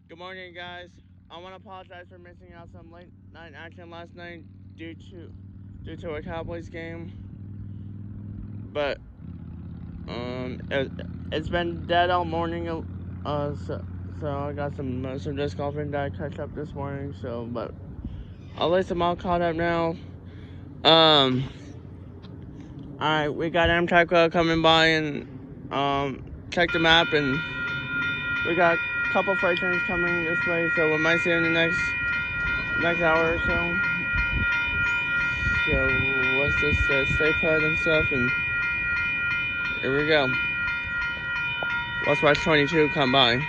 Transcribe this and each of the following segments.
Good morning, guys. I want to apologize for missing out some late night action last night due to a Cowboys game, but it's been dead all morning. So I got some disc golfing that I catch up this morning. But at least I'm all caught up now. All right, we got Amtrak coming by and check the map, and we got a couple freight trains coming this way. So we might see them in the next hour or so. So what's this? Stay put and stuff, and here we go. Watch 22 come by.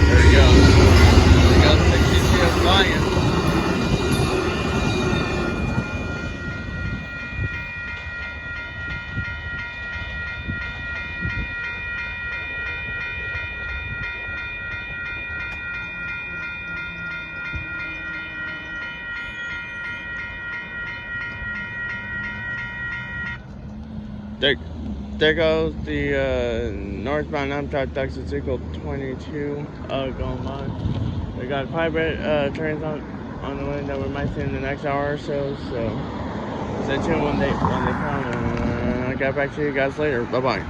There we go. There we go. 62 flying. There goes the Northbound Amtrak exit equal 22 going by. We got private trains on the way that we might see in the next hour or so. So stay tuned when they come, and I'll get back to you guys later. Bye bye.